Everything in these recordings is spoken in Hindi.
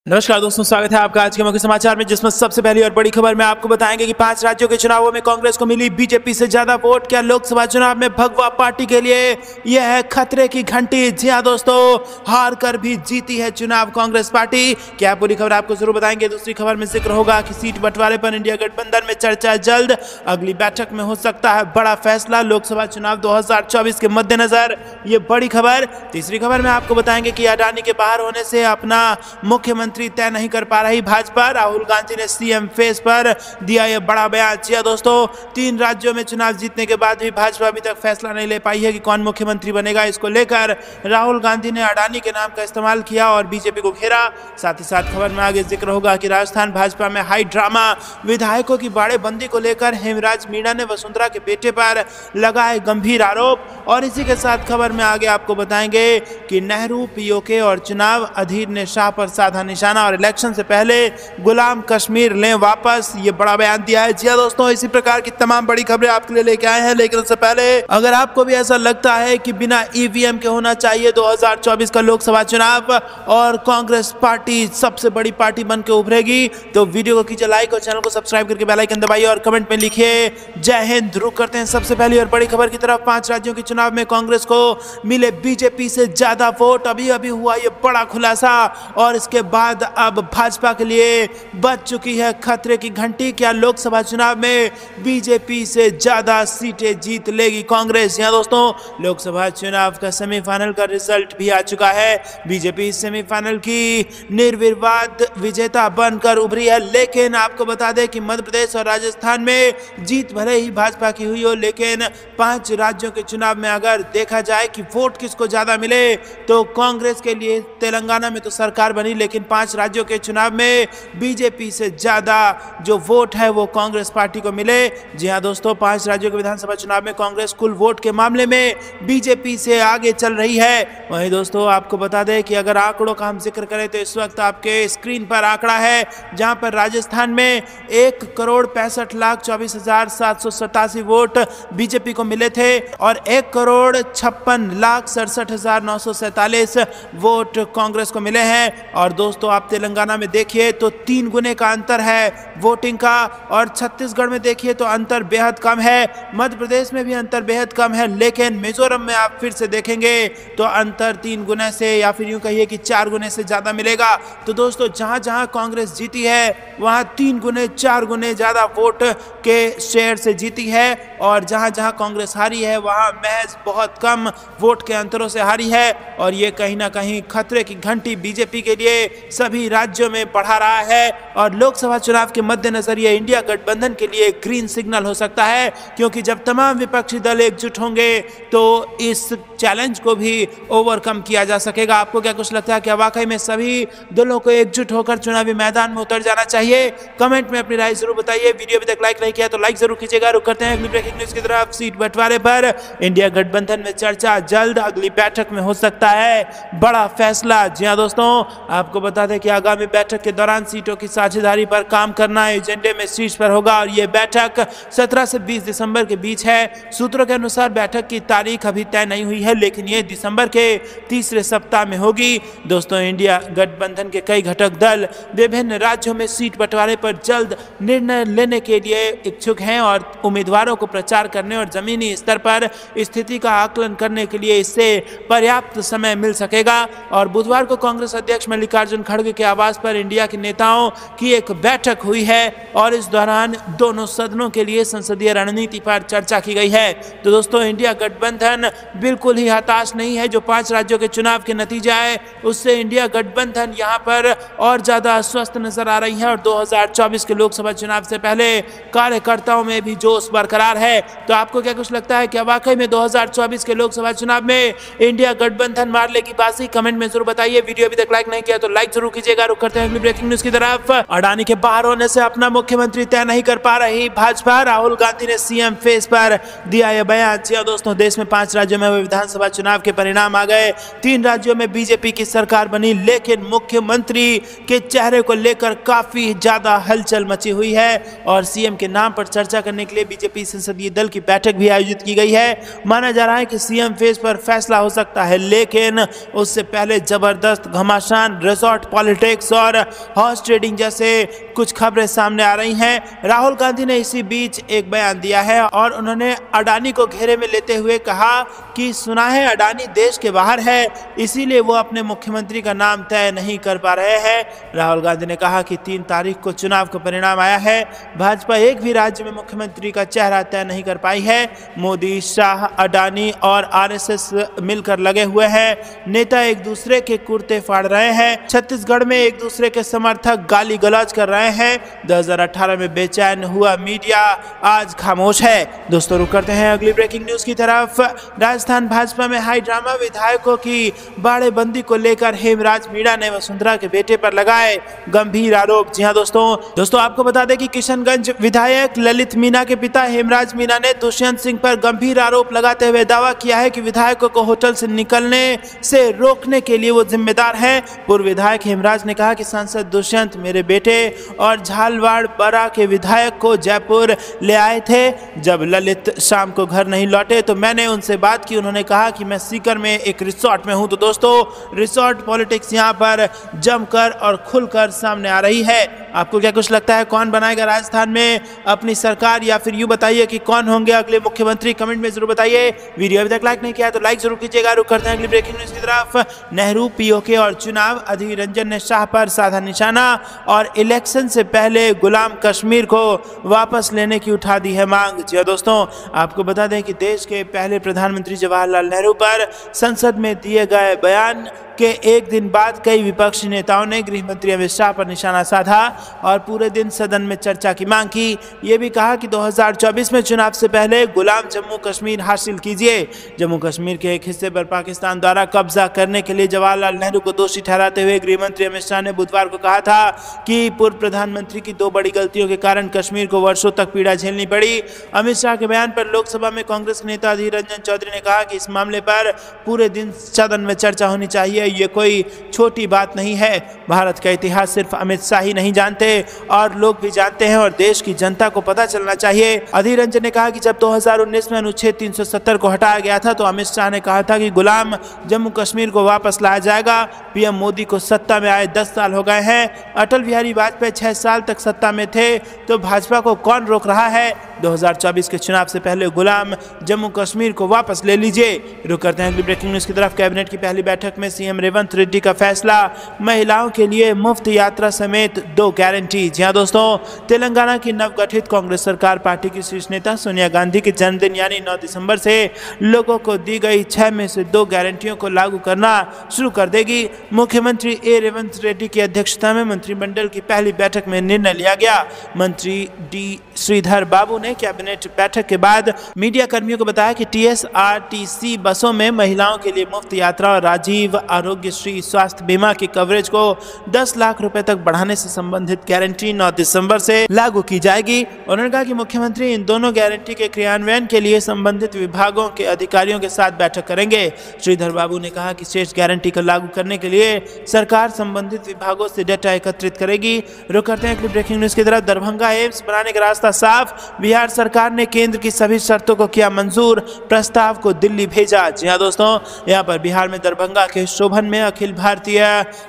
नमस्कार दोस्तों, स्वागत है आपका आज के मुख्य समाचार में, जिसमें सबसे पहली और बड़ी खबर में आपको बताएंगे कि 5 राज्यों के चुनावों में कांग्रेस को मिली बीजेपी से ज्यादा वोट। क्या लोकसभा चुनाव में भगवा पार्टी के लिए यह है खतरे की घंटी? जी हां दोस्तों, हार कर भी जीती है चुनाव कांग्रेस पार्टी। क्या पूरी खबर आपको जरूर बताएंगे। दूसरी खबर में जिक्र होगा कि सीट बंटवारे पर इंडिया गठबंधन में चर्चा जल्द, अगली बैठक में हो सकता है बड़ा फैसला। लोकसभा चुनाव 2024 के मद्देनजर ये बड़ी खबर। तीसरी खबर में आपको बताएंगे कि अडानी के बाहर होने से अपना मुख्यमंत्री तय नहीं कर पा रही भाजपा। राहुल गांधी ने सीएम फेस पर दिया यह बड़ा बयान। जी दोस्तों, 3 राज्यों में चुनाव जीतने के बाद भी भाजपा अभी तक फैसला नहीं ले पाई है कि कौन मुख्यमंत्री बनेगा। इसको लेकर राहुल गांधी ने अडानी के नाम का इस्तेमाल किया और बीजेपी को घेरा। साथ ही साथ खबर में आगे जिक्र होगा कि राजस्थान भाजपा में हाई ड्रामा, विधायकों की बाड़ेबंदी को लेकर हेमराज मीणा ने वसुंधरा के बेटे पर लगाए गंभीर आरोप। और इसी के साथ खबर में आगे आपको बताएंगे कि नेहरू, पीओके और चुनाव अधीर ने शाह पर साधा निशाना और इलेक्शन से पहले गुलाम कश्मीर लें वापस, ये बड़ा बयान दिया है। जी दोस्तों, इसी प्रकार की तमाम बड़ी खबरें आपके लिए लेके आए हैं। लेकिन उससे पहले अगर आपको भी ऐसा लगता है कि बिना ईवीएम के होना चाहिए 2024 का लोकसभा चुनाव और कांग्रेस पार्टी सबसे बड़ी पार्टी बन के उभरेगी, तो वीडियो को कीजिए लाइक और चैनल को सब्सक्राइब करके बेल आइकन दबाइए और कमेंट में लिखिए जय हिंद। रुक करते हैं सबसे पहली और बड़ी खबर की तरफ। 5 राज्यों के चुनाव में कांग्रेस को मिले बीजेपी से ज्यादा वोट। अभी अभी हुआ ये बड़ा खुलासा और इसके बाद अब भाजपा के लिए बज चुकी है खतरे की घंटी। क्या लोकसभा चुनाव में बीजेपी से ज्यादा सीटें जीत लेगी कांग्रेस? यहां दोस्तों, लोकसभा चुनाव का सेमीफाइनल का रिजल्ट भी आ चुका है। बीजेपी सेमीफाइनल की निर्विवाद विजेता बनकर उभरी है। लेकिन आपको बता दें कि मध्य प्रदेश और राजस्थान में जीत भले ही भाजपा की हुई हो, लेकिन 5 राज्यों के चुनाव में अगर देखा जाए कि वोट किसको ज्यादा मिले तो कांग्रेस के लिए तेलंगाना में तो सरकार बनी, लेकिन 5 राज्यों के चुनाव में बीजेपी से ज्यादा जो वोट है वो कांग्रेस पार्टी को मिले। जी हां दोस्तों, 5 राज्यों के विधानसभा चुनाव में कांग्रेस कुल वोट के मामले में बीजेपी से आगे चल रही है। वहीं दोस्तों, आपको बता दें कि अगर आंकड़ों का हम जिक्र करें तो इस वक्त आपके स्क्रीन पर आंकड़ा है, जहां पर राजस्थान में 1,65,24,787 वोट बीजेपी को मिले थे और 1,56,67,947 वोट कांग्रेस को मिले हैं। और दोस्तों, आप तेलंगाना में देखिए तो 3 गुने का अंतर है वोटिंग का, और छत्तीसगढ़ में देखिए तो अंतर बेहद कम है। मध्य प्रदेश में भी अंतर बेहद कम है, लेकिन मिजोरम में आप फिर से देखेंगे तो अंतर 3 गुने से या फिर यूं कहिए कि 4 गुने से ज्यादा मिलेगा। तो दोस्तों, जहां जहां कांग्रेस जीती है वहां 3 गुने 4 गुने ज्यादा वोट के शेयर से जीती है, और जहां जहां कांग्रेस हारी है वहां महज बहुत कम वोट के अंतरों से हारी है। और ये कहीं ना कहीं खतरे की घंटी बीजेपी के लिए सभी राज्यों में बढ़ा रहा है। और लोकसभा चुनाव के मद्देनजर ये इंडिया गठबंधन के लिए ग्रीन सिग्नल हो सकता है, क्योंकि जब तमाम विपक्षी दल एकजुट होंगे तो इस चैलेंज को भी ओवरकम किया जा सकेगा। आपको क्या कुछ लगता है? क्या वाकई में सभी दलों को एकजुट होकर चुनावी मैदान में उतर जाना चाहिए? कमेंट में अपनी राय जरूर बताइए। वीडियो अभी तक लाइक नहीं किया तो लाइक जरूर कीजिएगा। रुक करते हैं अगली ब्रेकिंग न्यूज की तरफ। सीट बंटवारे पर इंडिया गठबंधन में चर्चा जल्द, अगली बैठक में हो सकता है बड़ा फैसला। जी हाँ दोस्तों, आपको बता दें कि आगामी बैठक के दौरान सीटों की साझेदारी पर काम करना एजेंडे में शीर्ष पर होगा और यह बैठक 17 से 20 दिसंबर के बीच है। सूत्रों के अनुसार बैठक की तारीख अभी तय नहीं हुई है, लेकिन यह दिसंबर के तीसरे सप्ताह में होगी। दोस्तों, इंडिया गठबंधन के कई घटक दल विभिन्न राज्यों में सीट बंटवारे पर जल्द निर्णय लेने के लिए इच्छुक हैं और उम्मीदवारों को प्रचार करने और जमीनी स्तर पर स्थिति का आकलन करने के लिए इससे पर्याप्त समय मिल सकेगा। और बुधवार को कांग्रेस अध्यक्ष मल्लिकार्जुन खड़गे के आवास पर इंडिया के नेताओं की एक बैठक हुई है और इस दौरान दोनों सदनों के लिए संसदीय रणनीति पर चर्चा की गई है। तो दोस्तों, इंडिया गठबंधन बिल्कुल ही हताश नहीं है। जो 5 राज्यों के चुनाव के नतीजा है उससे इंडिया गठबंधन यहां पर और ज्यादा स्वस्थ नजर आ रही है और 2024 के लोकसभा चुनाव से पहले कार्यकर्ताओं में भी जोश बरकरार है। तो आपको क्या कुछ लगता है? क्या वाकई में 2024 के लोकसभा चुनाव में इंडिया गठबंधन मार लेगी बाजी? कमेंट में जरूर बताइए। वीडियो अभी तक लाइक नहीं किया तो लाइक जरूर कीजिएगा। रुक करते हैं अगली ब्रेकिंग न्यूज की तरफ। अडानी के बाहर होने से अपना मुख्यमंत्री तय नहीं कर पा रही भाजपा। राहुल गांधी ने सीएम फेस पर दिया यह बयान। जी दोस्तों, देश में 5 राज्यों में विधानसभा चुनाव के परिणाम आ गए। 3 राज्यों में बीजेपी की सरकार बनी, लेकिन मुख्यमंत्री के चेहरे को लेकर काफी ज्यादा हलचल मची हुई है और सीएम के नाम पर चर्चा करने के लिए बीजेपी संसदीय दल की बैठक भी आयोजित की गई है। माना जा रहा है कि सीएम फेस पर फैसला हो सकता है, लेकिन उससे पहले जबरदस्त घमासान रिजॉर्ट पॉलिटिक्स और हॉर्स ट्रेडिंग जैसे कुछ खबरें सामने आ रही हैं। राहुल गांधी ने इसी बीच एक बयान दिया है और उन्होंने अडानी को घेरे में लेते हुए कहा कि सुना है अडानी देश के बाहर है, इसीलिए वो अपने मुख्यमंत्री का नाम तय नहीं कर पा रहे हैं। राहुल गांधी ने कहा कि 3 तारीख को चुनाव का परिणाम आया है, भाजपा एक भी राज्य में मुख्यमंत्री का चेहरा तय नहीं कर पाई है। मोदी, शाह, अडानी और आरएसएस मिलकर लगे हुए हैं। नेता एक दूसरे के कुर्ते फाड़ रहे हैं। छत्तीसगढ़ में एक दूसरे के समर्थक गाली गलौज कर रहे हैं। 2018 में बेचैन हुआ मीडिया आज खामोश है। दोस्तों रुक करते हैं अगली ब्रेकिंग न्यूज की तरफ। राजस्थान भाजपा में हाई ड्रामा, विधायकों की बाड़ेबंदी को लेकर हेमराज मीणा ने वसुंधरा के बेटे पर लगाए गंभीर आरोप। जी हां दोस्तों आपको बता दें कि किशनगंज विधायक ललित मीणा के पिता हेमराज मीणा ने दुष्यंत सिंह पर गंभीर आरोप लगाते हुए दावा किया है कि विधायकों को होटल से निकलने से रोकने के लिए वो जिम्मेदार है। पूर्व विधायक हेमराज ने कहा कि सांसद दुष्यंत मेरे बेटे और झालवाड़ बरा के विधायक को जयपुर ले आए थे। जब ललित शाम को घर नहीं लौटे तो मैंने उनसे बात की। उन्होंने कहा कि मैं सीकर में एक रिसोर्ट में हूं। तो दोस्तों रिसोर्ट पॉलिटिक्स यहां पर जमकर और खुलकर सामने आ रही है। आपको क्या कुछ लगता है, कौन बनाएगा राजस्थान में अपनी सरकार, या फिर यूं बताइए कि कौन होंगे अगले मुख्यमंत्री? कमेंट में जरूर बताइए। वीडियो अभी तक लाइक नहीं किया तो लाइक जरूर कीजिएगा। रुक करते हैं अगली ब्रेकिंग न्यूज की तरफ। नेहरू, पीओके और चुनाव, अधीर रंजन ने शाह पर साधा निशाना और इलेक्शन से पहले गुलाम कश्मीर को वापस लेने की उठा दी है मांग। जी दोस्तों आपको बता दें कि देश के पहले प्रधानमंत्री जवाहरलाल नेहरू पर संसद में दिए गए बयान के एक दिन बाद कई विपक्षी नेताओं ने गृह मंत्री अमित शाह पर निशाना साधा और पूरे दिन सदन में चर्चा की मांग की। ये भी कहा कि 2024 में चुनाव से पहले गुलाम जम्मू कश्मीर हासिल कीजिए। जम्मू कश्मीर के एक हिस्से पर पाकिस्तान द्वारा कब्जा करने के लिए जवाहरलाल नेहरू को दोषी ठहराते हुए गृह मंत्री अमित शाह ने बुधवार को कहा था कि पूर्व प्रधानमंत्री की 2 बड़ी गलतियों के कारण कश्मीर को वर्षों तक पीड़ा झेलनी पड़ी। अमित शाह के बयान पर लोकसभा में कांग्रेस के नेता अधीर रंजन चौधरी ने कहा कि इस मामले पर पूरे दिन सदन में चर्चा होनी चाहिए। ये कोई छोटी बात नहीं है। भारत का इतिहास सिर्फ अमित शाह ही नहीं जानते और लोग भी जानते हैं और देश की जनता को पता चलना चाहिए। अधीर रंजन ने कहा कि जब 2019 में अनुच्छेद 370 को हटाया गया था तो अमित शाह ने कहा था कि गुलाम जम्मू कश्मीर को वापस लाया जाएगा। पीएम मोदी को सत्ता में आए 10 साल हो गए हैं। अटल बिहारी वाजपेयी 6 साल तक सत्ता में थे, तो भाजपा को कौन रोक रहा है? 2024 के चुनाव से पहले गुलाम जम्मू कश्मीर को वापस ले लीजिए। रुक करते हैं अगली ब्रेकिंग न्यूज की तरफ। कैबिनेट की पहली बैठक में सीएम रेवंत रेड्डी का फैसला, महिलाओं के लिए मुफ्त यात्रा समेत 2 गारंटी। जी हां दोस्तों, तेलंगाना की नवगठित कांग्रेस सरकार पार्टी की शीर्ष नेता सोनिया गांधी के जन्मदिन यानी 9 दिसंबर से लोगों को दी गई 6 में से 2 गारंटियों को लागू करना शुरू कर देगी। मुख्यमंत्री रेवंत रेड्डी की अध्यक्षता में मंत्रिमंडल की पहली बैठक में निर्णय लिया गया। मंत्री डी श्रीधर बाबू ने कैबिनेट बैठक के बाद मीडिया कर्मियों को बताया कि टीएसआरटीसी बसों में महिलाओं के लिए मुफ्त यात्रा और राजीव आरोग्यश्री स्वास्थ्य बीमा की कवरेज को 10 लाख रुपए तक बढ़ाने से संबंधित गारंटी 9 दिसंबर से लागू की जाएगी। उन्होंने कहा कि मुख्यमंत्री इन दोनों गारंटी के क्रियान्वयन के लिए संबंधित विभागों के अधिकारियों के साथ बैठक करेंगे। श्रीधर बाबू ने कहा कि शेष गारंटी को लागू करने के लिए सरकार संबंधित विभागों से डेटा एकत्रित करेगी। रुक करते हैं अगली ब्रेकिंग न्यूज की तरफ। दरभंगा एम्स बनाने का रास्ता साफ, बिहार सरकार ने केंद्र की सभी शर्तों को किया मंजूर, प्रस्ताव को दिल्ली भेजा। जी हां दोस्तों, यहां पर बिहार में दरभंगा के शोभन में अखिल भारतीय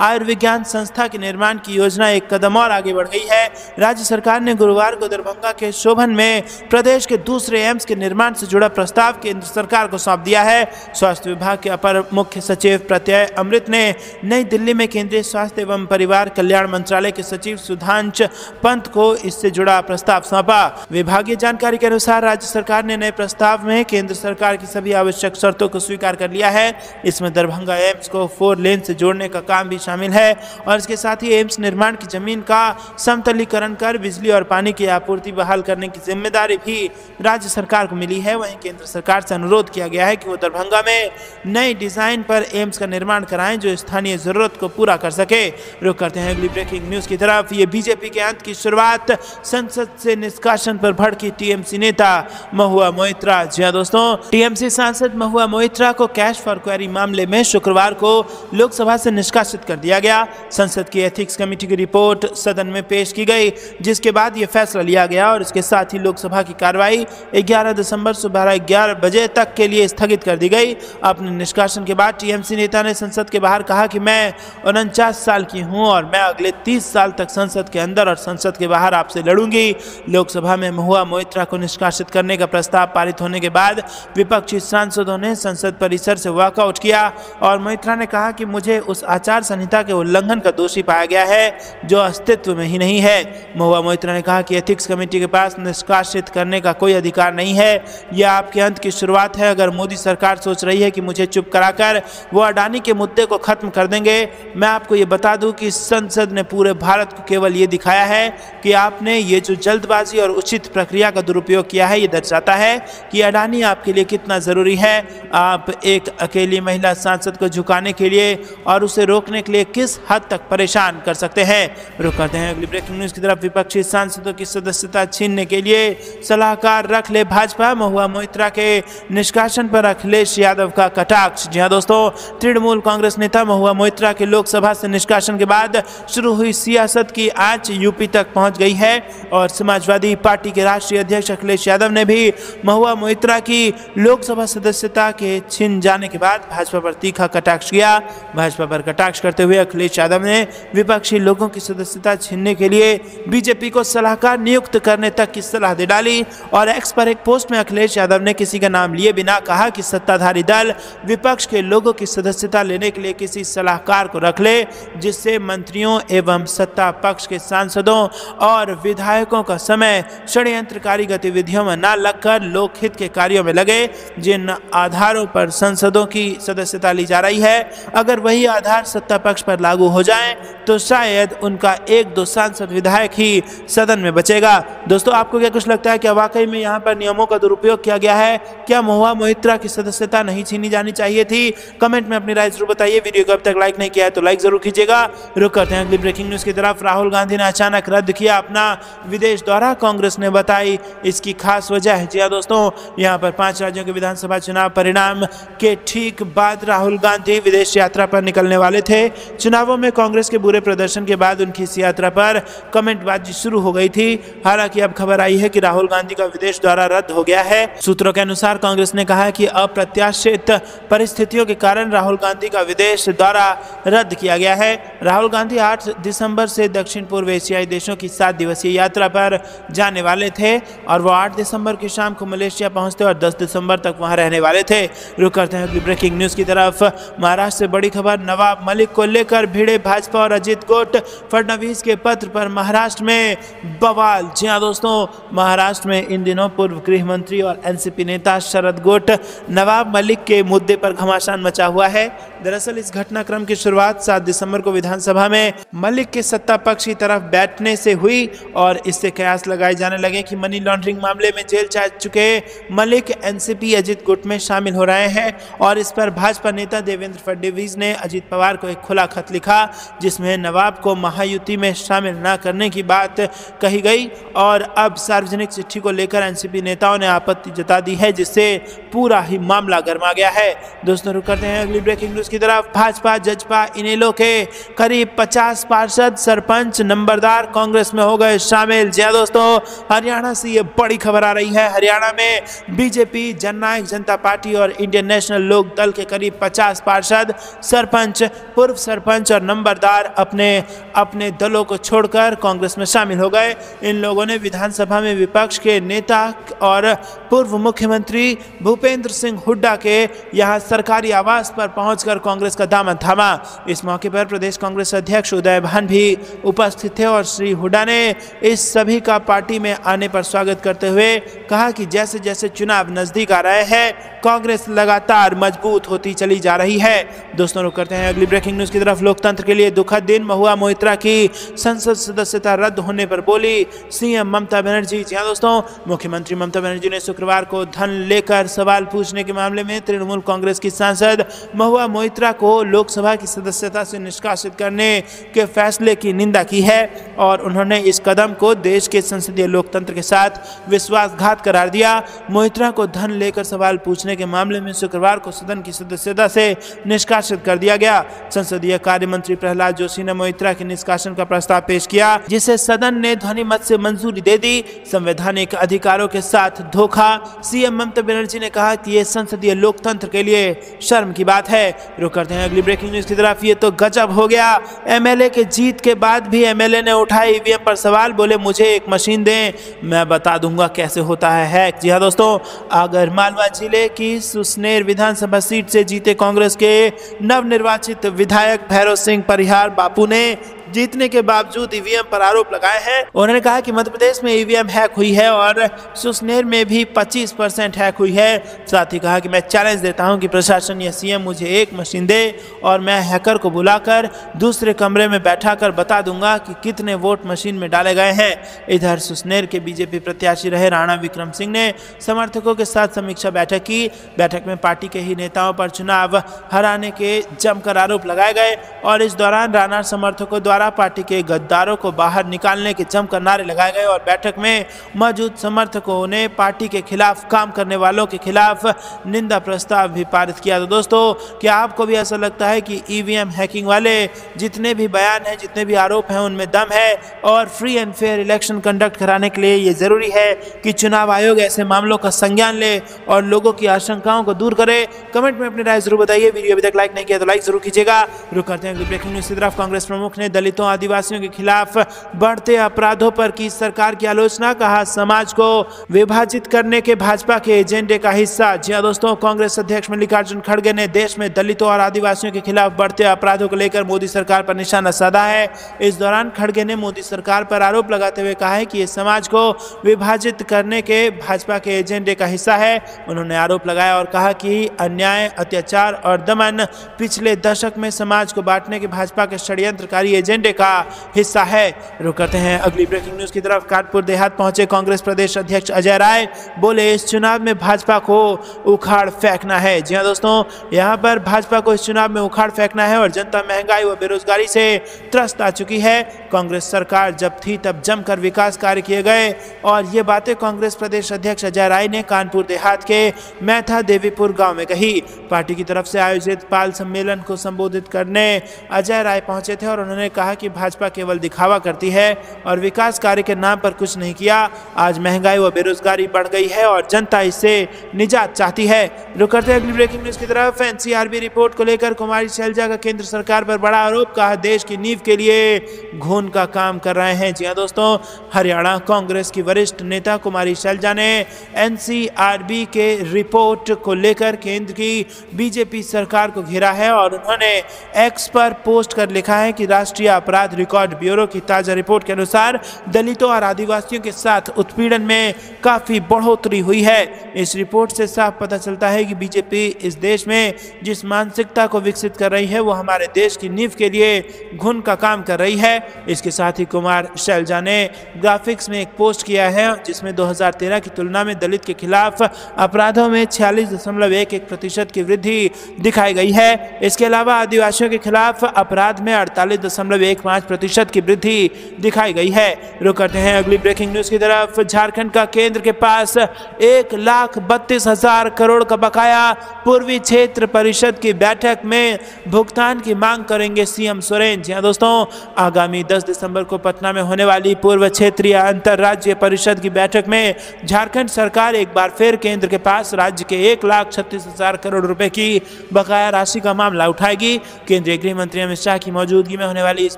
आयुर्विज्ञान संस्था के निर्माण की योजना एक कदम और आगे बढ़ गई है। राज्य सरकार ने गुरुवार को दरभंगा के शोभन में प्रदेश के दूसरे एम्स के निर्माण से जुड़ा प्रस्ताव केंद्र सरकार को सौंप दिया है। स्वास्थ्य विभाग के अपर मुख्य सचिव प्रत्यय अमृत ने नई दिल्ली में केंद्रीय स्वास्थ्य एवं परिवार कल्याण मंत्रालय के सचिव सुधांश पंत को इससे जुड़ा प्रस्ताव सौंपा। विभागीय जानकारी के अनुसार राज्य सरकार ने नए प्रस्ताव में केंद्र सरकार की सभी आवश्यक शर्तों को स्वीकार कर लिया है। इसमें दरभंगा एम्स को 4 लेन से जोड़ने का काम भी शामिल है और इसके साथ ही एम्स निर्माण की जमीन का समतलीकरण कर बिजली और पानी की आपूर्ति बहाल करने की जिम्मेदारी भी राज्य सरकार को मिली है। वहीं केंद्र सरकार से अनुरोध किया गया है कि वो दरभंगा में नई डिजाइन पर एम्स का निर्माण कराएं जो स्थानीय जरूरत को पूरा कर सके। रुक करते हैं अगली ब्रेकिंग न्यूज की तरफ। ये बीजेपी के अंत की शुरुआत, संसद से निष्कासन पर भड़के कि टीएमसी नेता महुआ मोइत्रा, जी हां दोस्तों, टीएमसी सांसद महुआ मोइत्रा को कैश फॉर क्वेरी मामले में शुक्रवार को लोकसभा से निष्कासित कर दिया गया। संसद की एथिक्स कमेटी की रिपोर्ट सदन में पेश की गई, जिसके बाद यह फैसला लिया गया और इसके साथ ही लोकसभा की कार्रवाई 11 दिसंबर सुबह 11 बजे तक के लिए स्थगित कर दी गई। अपने निष्कासन के बाद टीएमसी नेता ने संसद के बाहर कहा कि मैं 49 साल की हूं और मैं अगले 30 साल तक संसद के अंदर और संसद के बाहर आपसे लड़ूंगी। लोकसभा में महुआ मोइत्रा को निष्कासित करने का प्रस्ताव पारित होने के बाद विपक्षी सांसदों ने संसद परिसर से वॉकआउट किया और मोइत्रा ने कहा कि मुझे उस आचार संहिता के उल्लंघन का दोषी पाया गया है जो अस्तित्व में ही नहीं है। महुआ मोइत्रा ने कहा कि एथिक्स कमेटी के पास निष्कासित करने का कोई अधिकार नहीं है, यह आपके अंत की शुरुआत है। अगर मोदी सरकार सोच रही है कि मुझे चुप कराकर वो अडानी के मुद्दे को खत्म कर देंगे, मैं आपको ये बता दूं कि संसद ने पूरे भारत को केवल ये दिखाया है कि आपने ये जो जल्दबाजी और उचित प्रक्रिया का दुरुपयोग किया है, ये दर्शाता है कि अडानी आपके लिए कितना जरूरी है। आप एक अकेली महिला सांसद को झुकाने के लिए और उसे रोकने के लिए किस हद तक परेशान कर सकते हैं। रुक करते हैं अगली ब्रेकिंग न्यूज की तरफ। विपक्षी सांसदों की सदस्यता छीनने के लिए सलाहकार रख ले भाजपा, महुआ मोइत्रा के निष्कासन पर अखिलेश यादव का कटाक्ष। जी हां दोस्तों, तृणमूल कांग्रेस नेता महुआ मोइत्रा के लोकसभा से निष्कासन के बाद शुरू हुई सियासत की आंच यूपी तक पहुंच गई है और समाजवादी पार्टी के राष्ट्रीय अध्यक्ष अखिलेश यादव ने भी महुआ मोइत्रा की लोकसभा सदस्यता के छिन जाने के बाद भाजपा पर तीखा कटाक्ष किया। भाजपा पर कटाक्ष करते हुए अखिलेश यादव ने विपक्षी लोगों की सदस्यता छीनने के लिए बीजेपी को सलाहकार नियुक्त करने तक की सलाह दे डाली और एक्स पर एक पोस्ट में अखिलेश यादव ने किसी का नाम लिए बिना कहा कि सत्ताधारी दल विपक्ष के लोगों की सदस्यता लेने के लिए किसी सलाहकार को रख ले, जिससे मंत्रियों एवं सत्ता पक्ष के सांसदों और विधायकों का समय षड्यंत्रकारी गतिविधियों में न लगकर लोकहित के कार्यों में लगे। जिन आधारों पर संसदों की सदस्यता ली जा रही है, अगर वही आधार सत्ता पक्ष पर लागू हो जाए तो शायद उनका 1-2 सांसद विधायक ही सदन में बचेगा। दोस्तों, आपको क्या कुछ लगता है, क्या वाकई में यहाँ पर नियमों का दुरुपयोग किया गया है? क्या महुआ मोइत्रा की सदस्यता नहीं छीनी जानी चाहिए थी? कमेंट में अपनी राय जरूर बताइए। वीडियो को अब तक लाइक नहीं किया है तो लाइक जरूर कीजिएगा। रुक करते हैं अगली ब्रेकिंग न्यूज की तरफ। राहुल गांधी ने अचानक रद्द किया अपना विदेश दौरा, कांग्रेस ने बताई इसकी खास वजह। जी हां दोस्तों, यहाँ पर 5 राज्यों के विधानसभा चुनाव परिणाम के ठीक बाद राहुल गांधी विदेश यात्रा पर निकलने वाले थे। चुनावों में कांग्रेस के बुरे प्रदर्शन के बाद उनकी इस यात्रा पर कमेंटबाजी शुरू हो गई थी। हालांकि अब खबर आई है कि राहुल गांधी का विदेश दौरा रद्द हो गया है। सूत्रों के अनुसार कांग्रेस ने कहा है कि अप्रत्याशित परिस्थितियों के कारण राहुल गांधी का विदेश दौरा रद्द किया गया है। राहुल गांधी 8 दिसंबर से दक्षिण पूर्व एशियाई देशों की 7 दिवसीय यात्रा पर जाने वाले थे और वो 8 दिसंबर की शाम को मलेशिया पहुंचते और 10 दिसंबर तक वहां रहने वाले थे। रुक करते हैं अगली ब्रेकिंग न्यूज की तरफ। महाराष्ट्र से बड़ी खबर, नवाब मलिक को लेकर भिड़े भाजपा और अजित गोट, फडणवीस के पत्र पर महाराष्ट्र में बवाल। जी हां दोस्तों, महाराष्ट्र में इन दिनों पूर्व गृह मंत्री और एनसीपी नेता शरद गोट नवाब मलिक के मुद्दे पर घमासान मचा हुआ है। दरअसल इस घटनाक्रम की शुरुआत 7 दिसंबर को विधानसभा में मलिक के सत्ता पक्ष की तरफ बैठने से हुई और इससे कयास लगाए जाने लगे कि मनी लॉन्ड्रिंग मामले में जेल जा चुके मलिक एनसीपी अजित गुट में शामिल हो रहे हैं और इस पर भाजपा नेता देवेंद्र फडणवीस ने अजित पवार को एक खुला खत लिखा, जिसमें नवाब को महायुति में शामिल न करने की बात कही गई और अब सार्वजनिक चिट्ठी को लेकर एनसीपी नेताओं ने आपत्ति जता दी है, जिससे पूरा ही मामला गर्मा गया है। दोस्तों, रुक करते हैं अगली ब्रेकिंग न्यूज की तरफ। भाजपा जजपा इनेलो के करीब 50 पार्षद, सरपंच, नंबरदार कांग्रेस में हो गए शामिल। जी हां दोस्तों, हरियाणा से ये बड़ी खबर आ रही है। हरियाणा में बीजेपी, जननायक जनता पार्टी और इंडियन नेशनल लोक दल के करीब 50 पार्षद, सरपंच, पूर्व सरपंच और नंबरदार अपने अपने दलों को छोड़कर कांग्रेस में शामिल हो गए। इन लोगों ने विधानसभा में विपक्ष के नेता और पूर्व मुख्यमंत्री भूपेंद्र सिंह हुड्डा के यहां सरकारी आवास पर पहुंचकर कांग्रेस का दामन थामा। इस मौके पर प्रदेश कांग्रेस अध्यक्ष उदय भान भी उपस्थित थे और श्री हुड्डा ने इस सभी का पार्टी में आने पर स्वागत करते हुए कहा कि जैसे जैसे चुनाव नजदीक आ रहे हैं, कांग्रेस लगातार मजबूत होती चली जा रही है। दोस्तों, रुक करते हैं अगली ब्रेकिंग न्यूज की तरफ। लोकतंत्र के लिए दुखद दिन, महुआ मोइत्रा की संसद सदस्यता रद्द होने पर बोली सीएम ममता बनर्जी। जी हां दोस्तों, मुख्यमंत्री ममता बनर्जी ने शुक्रवार को धन लेकर सवाल पूछने के मामले में तृणमूल कांग्रेस की सांसद महुआ मोइत्रा को लोकसभा की सदस्यता से निष्कासित करने के फैसले की निंदा की है और उन्होंने इस कदम को देश के संसदीय लोकतंत्र के के साथ विश्वासघात करार दिया। मोइत्रा को धन लेकर सवाल पूछने के मामले में शुक्रवार को सदन की सदस्यता से निष्कासित कर दिया गया। संसदीय कार्य मंत्री प्रहलाद जोशी ने मोइत्रा के निष्कासन का प्रस्ताव पेश किया, जिसे सदन ने ध्वनि मत से मंजूरी दे दी। संवैधानिक अधिकारों के साथ धोखा, सीएम ममता बनर्जी ने कहा कि यह संसदीय लोकतंत्र के लिए शर्म की बात है। रुक करते हैं अगली ब्रेकिंग न्यूज की तरफ। ये तो गजब हो गया। एमएलए के जीत के बाद भी एमएलए ने उठाए ईवीएम पर सवाल, बोले मुझे एक मशीन दें, मैं बता दूंगा कैसे होता है हैक। जी हाँ दोस्तों, आगरमालवा जिले की सुसनेर विधानसभा सीट से जीते कांग्रेस के नवनिर्वाचित विधायक भैरव सिंह परिहार बापू ने जीतने के बावजूद ईवीएम पर आरोप लगाए हैं। उन्होंने कहा कि मध्य प्रदेश में ईवीएम हैक हुई है और सुसनेर में भी 25% हैक हुई है। साथ ही कहा कि मैं चैलेंज देता हूं कि प्रशासन या सीएम मुझे एक मशीन दे और मैं हैकर को बुलाकर दूसरे कमरे में बैठाकर बता दूंगा कि कितने वोट मशीन में डाले गए हैं। इधर सुसनेर के बीजेपी प्रत्याशी रहे राणा विक्रम सिंह ने समर्थकों के साथ समीक्षा बैठक की। बैठक में पार्टी के ही नेताओं पर चुनाव हराने के जमकर आरोप लगाए गए और इस दौरान राणा समर्थकों द्वारा पार्टी के गद्दारों को बाहर निकालने के जमकर नारे लगाए गए और बैठक में मौजूद समर्थकों ने पार्टी के खिलाफ काम करने वालों के खिलाफ निंदा प्रस्ताव भी पारित किया। तो दोस्तों, क्या आपको भी ऐसा लगता है कि ईवीएम हैकिंग वाले जितने भी बयान हैं, जितने भी आरोप हैं, उनमें दम है और free and fair election conduct कराने के लिए ये जरूरी है कि चुनाव आयोग ऐसे मामलों का संज्ञान ले और लोगों की आशंकाओं को दूर करे? कमेंट में अपनी राय जरूर बताइए। वीडियो अभी तक लाइक नहीं किया तो लाइक जरूर कीजिएगा। रुक करते हैं अगली ब्रेकिंग न्यूज की तरफ। कांग्रेस प्रमुख ने दलितों आदिवासियों के खिलाफ बढ़ते अपराधों पर की सरकार की आलोचना, कहा समाज को विभाजित करने के भाजपा के एजेंडे का हिस्सा। जी हां दोस्तों, कांग्रेस अध्यक्ष मल्लिकार्जुन खड़गे ने देश में दलितों और आदिवासियों के खिलाफ बढ़ते अपराधों को लेकर मोदी सरकार पर निशाना साधा है। इस दौरान खड़गे ने मोदी सरकार पर आरोप लगाते हुए कहा है कि ये समाज को विभाजित करने के भाजपा के एजेंडे का हिस्सा है। उन्होंने आरोप लगाया और कहा कि अन्याय, अत्याचार और दमन पिछले दशक में समाज को बांटने के भाजपा के षड्यंत्रकारी एजेंडे का हिस्सा है। रुक करते हैं अगली ब्रेकिंग न्यूज की तरफ। कानपुर देहात पहुंचे कांग्रेस प्रदेश अध्यक्ष अजय राय, बोले इस चुनाव में भाजपा को उखाड़ फेंकना है। जी हां दोस्तों, यहां पर भाजपा को इस चुनाव में उखाड़ फेंकना है और जनता महंगाई व बेरोजगारी से त्रस्त आ चुकी है। कांग्रेस सरकार जब थी तब जमकर विकास कार्य किए गए और ये बातें कांग्रेस प्रदेश अध्यक्ष अजय राय ने कानपुर देहात के मैथा देवीपुर गांव में कही। पार्टी की तरफ से आयोजित पाल सम्मेलन को संबोधित करने अजय राय पहुंचे थे और उन्होंने कहा कि भाजपा केवल दिखावा करती है और विकास कार्य के नाम पर कुछ नहीं किया। आज महंगाई व बेरोजगारी बढ़ गई है और जनता इससे निजात चाहती है। रुक करते हैं अगली ब्रेकिंग न्यूज की तरफ। एनसीआरबी रिपोर्ट को लेकर कुमारी शैलजा का केंद्र सरकार पर बड़ा आरोप, कहा देश की नींव के लिए घून का काम कर रहे हैं। जी हां दोस्तों, हरियाणा कांग्रेस की वरिष्ठ नेता कुमारी शैलजा ने एनसीआरबी के रिपोर्ट को लेकर केंद्र की बीजेपी सरकार को घेरा है और उन्होंने एक्स पर पोस्ट कर लिखा है कि राष्ट्रीय अपराध रिकॉर्ड ब्यूरो की ताजा रिपोर्ट के अनुसार दलितों और आदिवासियों के साथ उत्पीड़न में काफी बढ़ोतरी हुई है। इस रिपोर्ट से साफ पता चलता है कि बीजेपी इस देश में जिस मानसिकता को विकसित कर रही है वो हमारे देश की नींव के लिए घुन का काम कर रही है। इसके साथ ही कुमार शैलजा ने ग्राफिक्स में एक पोस्ट किया है जिसमें 2013 की तुलना में दलित के खिलाफ अपराधों में 46.11% की वृद्धि दिखाई गई है। इसके अलावा आदिवासियों के खिलाफ अपराध में 48.15% की वृद्धि दिखाई गई है। रुक करते हैं अगली ब्रेकिंग न्यूज की तरफ। झारखंड का केंद्र के पास 1,32,000 करोड़ का बकाया, पूर्वी क्षेत्र परिषद की बैठक में भुगतान की मांग करेंगे सीएम सोरेन। जी हां दोस्तों, आगामी 10 दिसंबर को पटना में होने वाली पूर्व क्षेत्रीय अंतर्राज्यीय परिषद की बैठक में झारखंड सरकार एक बार फिर केंद्र के पास राज्य के 1,36,000 करोड़ रुपए की बकाया राशि का मामला उठाएगी। केंद्रीय गृह मंत्री अमित शाह की मौजूदगी में होने वाली इस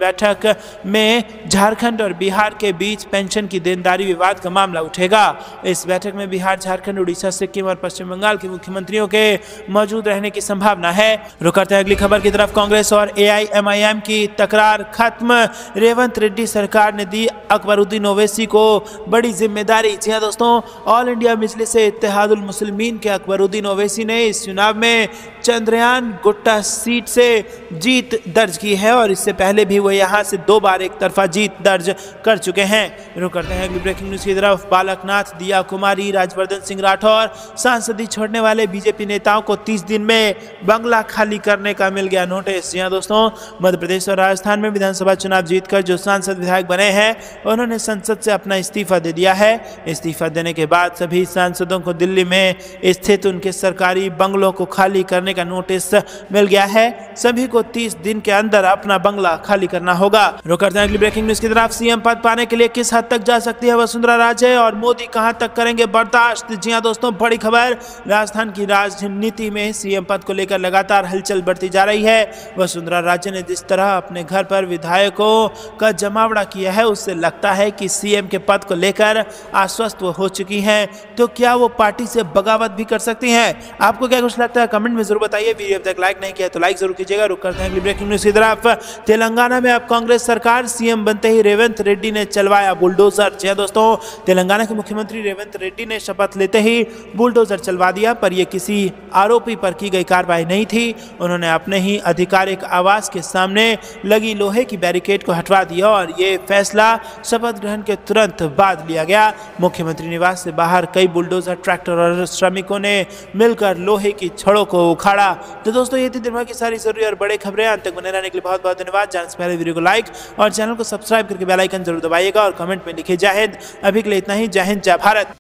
बैठक में झारखंड और बिहार के बीच पेंशन की देनदारी विवाद का मामला उठेगा। इस बैठक में बिहार, झारखंड, उड़ीसा, सिक्किम और पश्चिम बंगाल के मुख्यमंत्रियों के मौजूद रहने की संभावना है। रुक करते हैं अगली खबर की तरफ। कांग्रेस और एआईएमआईएम की तकरार खत्म, रेवंत रेड्डी सरकार ने दी अकबरुद्दीन ओवैसी को बड़ी जिम्मेदारी। जी हां दोस्तों, ऑल इंडिया मजलिस इत्तेहादुल मुस्लिमीन के अकबरुद्दीन ओवैसी ने इस चुनाव में चंद्रयान गुट्टा सीट से जीत दर्ज की है और इससे पहले भी भी वो यहाँ से 2 बार एक तरफा जीत दर्ज कर चुके हैं। रुक करते हैं अगली ब्रेकिंग न्यूज की तरफ। बालकनाथ, दिया कुमारी, राजवर्धन सिंह राठौर सांसदी छोड़ने वाले बीजेपी नेताओं को 30 दिन में बंगला खाली करने का मिल गया नोटिस। जी हां दोस्तों, मध्य प्रदेश और राजस्थान में विधानसभा चुनाव जीतकर जो सांसद विधायक बने हैं उन्होंने संसद से अपना इस्तीफा दे दिया है। इस्तीफा देने के बाद सभी सांसदों को दिल्ली में स्थित उनके सरकारी बंगलों को खाली करने का नोटिस मिल गया है। सभी को 30 दिन के अंदर अपना बंगला खाली करना होगा। रुक करते हैं अगली ब्रेकिंग न्यूज की तरफ। सीएम पद पाने के लिए किस हद तक जा सकती है वसुंधरा राजे और मोदी कहां तक करेंगे बर्दाश्त। जी हां दोस्तों, बड़ी खबर। राजस्थान की राजनीति में सीएम पद को लेकर लगातार हलचल बढ़ती जा रही है। वसुंधरा राजे ने जिस तरह अपने घर पर विधायकों का जमावड़ा किया है उससे लगता है कि सीएम के पद को लेकर आश्वस्त वो हो चुकी हैं। तो क्या वो पार्टी से बगावत भी कर सकती हैं? आपको क्या कुछ लगता है कमेंट में जरूर बताइए। वीडियो अब तक लाइक नहीं किया तो लाइक जरूर कीजिएगा। रुक करते हैं अगली ब्रेकिंग न्यूज की तरफ। तेलंगाना में अब कांग्रेस सरकार, सीएम बनते ही रेवंत रेड्डी ने चलवाया बुलडोजर। जी दोस्तों, तेलंगाना के मुख्यमंत्री रेवंत रेड्डी ने शपथ लेते ही बुलडोजर चलवा दिया, पर यह किसी आरोपी पर की गई कार्रवाई नहीं थी। उन्होंने अपने ही आधिकारिक आवास के सामने लगी लोहे की बैरिकेड को हटवा दिया और ये फैसला शपथ ग्रहण के तुरंत बाद लिया गया। मुख्यमंत्री निवास से बाहर कई बुलडोजर, ट्रैक्टर और श्रमिकों ने मिलकर लोहे की छड़ों को उखाड़ा। तो दोस्तों, ये थी दिन भर की सारी जरूरी और बड़े खबरें। अंत तक बने रहने के लिए बहुत बहुत धन्यवाद। जाने से पहले वीडियो को लाइक और चैनल को सब्सक्राइब करके बेल आइकन जरूर दबाइएगा और कमेंट में लिखिए जय हिंद। अभी के लिए इतना ही। जय हिंद, जय भारत।